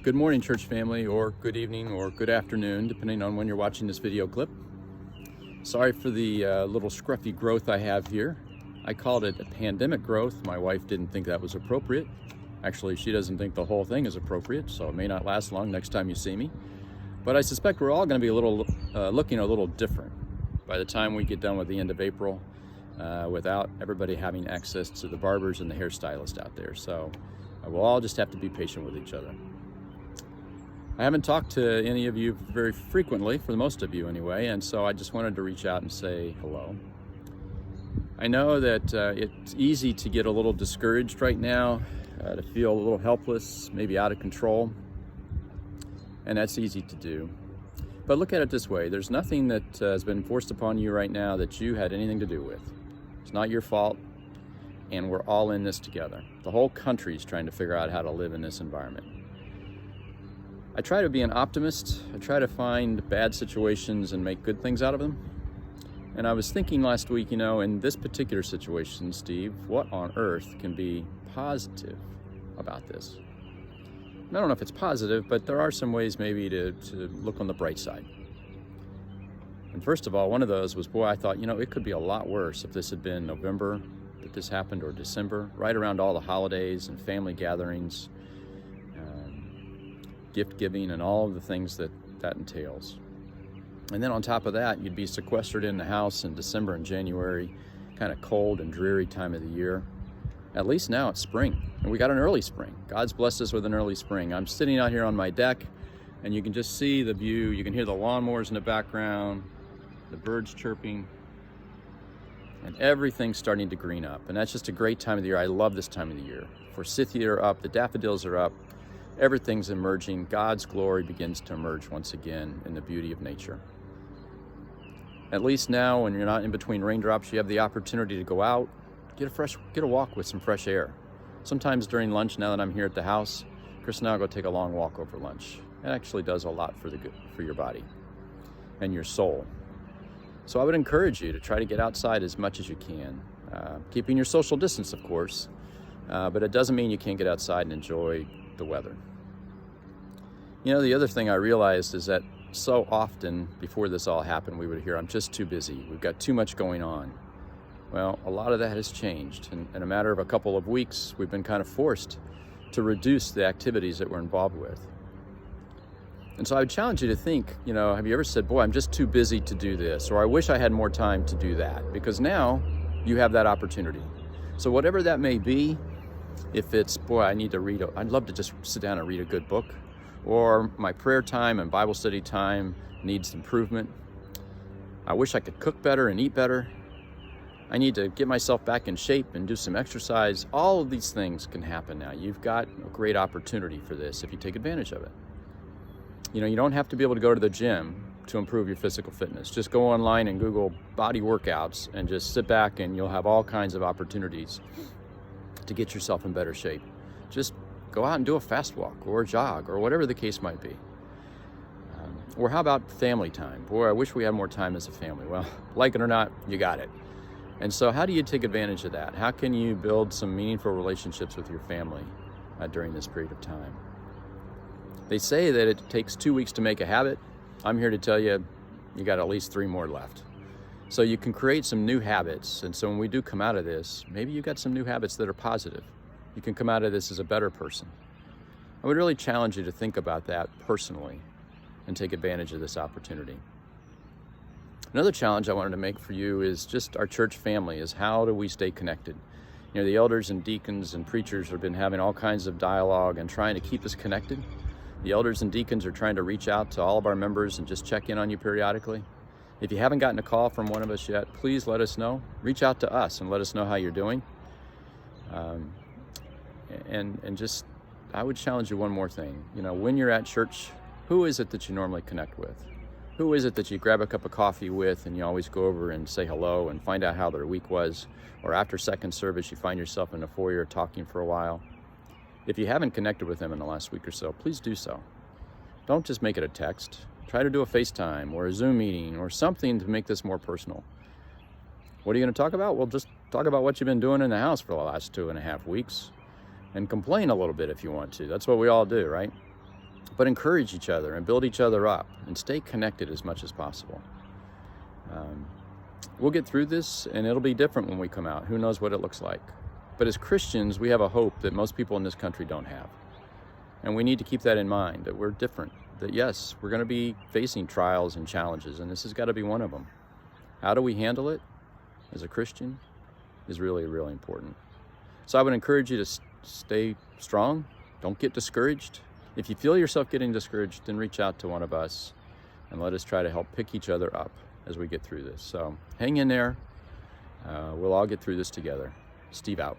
Good morning, church family, or good evening, or good afternoon, depending on when you're watching this video clip. Sorry for the little scruffy growth I have here. I called it a pandemic growth. My wife didn't think that was appropriate. Actually, she doesn't think the whole thing is appropriate, so it may not last long next time you see me. But I suspect we're all going to be looking a little different by the time we get done with the end of April, without everybody having access to the barbers and the hairstylists out there. So we'll all just have to be patient with each other. I haven't talked to any of you very frequently, for the most of you anyway, and so I just wanted to reach out and say hello. I know that it's easy to get a little discouraged right now, to feel a little helpless, maybe out of control, and that's easy to do. But look at it this way, there's nothing that has been forced upon you right now that you had anything to do with. It's not your fault, and we're all in this together. The whole country is trying to figure out how to live in this environment. I try to be an optimist. I try to find bad situations and make good things out of them. And I was thinking last week, in this particular situation, Steve, what on earth can be positive about this? And I don't know if it's positive, but there are some ways maybe to look on the bright side. And first of all, one of those was, I thought, it could be a lot worse if this had been November that this happened, or December, right around all the holidays and family gatherings, gift giving, and all of the things that entails. And then on top of that, you'd be sequestered in the house in December and January, kind of cold and dreary time of the year. At least now it's spring, and we got an early spring. God's blessed us with an early spring. I'm sitting out here on my deck, and you can just see the view. You can hear the lawnmowers in the background, the birds chirping, and everything's starting to green up. And that's just a great time of the year. I love this time of the year. Forsythia are up, the daffodils are up, everything's emerging. God's glory begins to emerge once again in the beauty of nature. At least now, when you're not in between raindrops, you have the opportunity to go out, get a walk with some fresh air. Sometimes during lunch, now that I'm here at the house, Chris and I will go take a long walk over lunch. It actually does a lot for your body and your soul. So I would encourage you to try to get outside as much as you can, keeping your social distance, of course, but it doesn't mean you can't get outside and enjoy the weather. The other thing I realized is that so often before this all happened, we would hear, I'm just too busy. We've got too much going on. Well, a lot of that has changed. In a matter of a couple of weeks, we've been kind of forced to reduce the activities that we're involved with. And so I would challenge you to think, have you ever said, I'm just too busy to do this, or I wish I had more time to do that? Because now you have that opportunity. So whatever that may be, if it's, I need to read, I'd love to just sit down and read a good book, or my prayer time and Bible study time needs improvement. I wish I could cook better and eat better. I need to get myself back in shape and do some exercise. All of these things can happen now. You've got a great opportunity for this if you take advantage of it. You don't have to be able to go to the gym to improve your physical fitness. Just go online and Google body workouts and just sit back, and you'll have all kinds of opportunities to get yourself in better shape. Just go out and do a fast walk or a jog or whatever the case might be. Or how about family time? I wish we had more time as a family. Well, like it or not, you got it. And so how do you take advantage of that? How can you build some meaningful relationships with your family during this period of time? They say that it takes 2 weeks to make a habit. I'm here to tell you, you got at least 3 more left. So you can create some new habits. And so when we do come out of this, maybe you got some new habits that are positive. You can come out of this as a better person. I would really challenge you to think about that personally and take advantage of this opportunity. Another challenge I wanted to make for you is just our church family, is how do we stay connected? The elders and deacons and preachers have been having all kinds of dialogue and trying to keep us connected. The elders and deacons are trying to reach out to all of our members and just check in on you periodically. If you haven't gotten a call from one of us yet, please let us know. Reach out to us and let us know how you're doing. And just, I would challenge you one more thing. When you're at church, who is it that you normally connect with? Who is it that you grab a cup of coffee with and you always go over and say hello and find out how their week was? Or after second service, you find yourself in the foyer talking for a while? If you haven't connected with them in the last week or so, please do so. Don't just make it a text. Try to do a FaceTime or a Zoom meeting or something to make this more personal. What are you going to talk about? Well, just talk about what you've been doing in the house for the last 2.5 weeks and complain a little bit if you want to. That's what we all do, right? but encourage each other and build each other up and stay connected as much as possible. We'll get through this, and it'll be different when we come out. Who knows what it looks like? But as Christians, we have a hope that most people in this country don't have. And we need to keep that in mind, that we're different, that yes, we're going to be facing trials and challenges, and this has got to be one of them. How do we handle it as a Christian is really, really important. So I would encourage you to stay strong. Don't get discouraged. If you feel yourself getting discouraged, then reach out to one of us and let us try to help pick each other up as we get through this. So hang in there. We'll all get through this together. Steve out.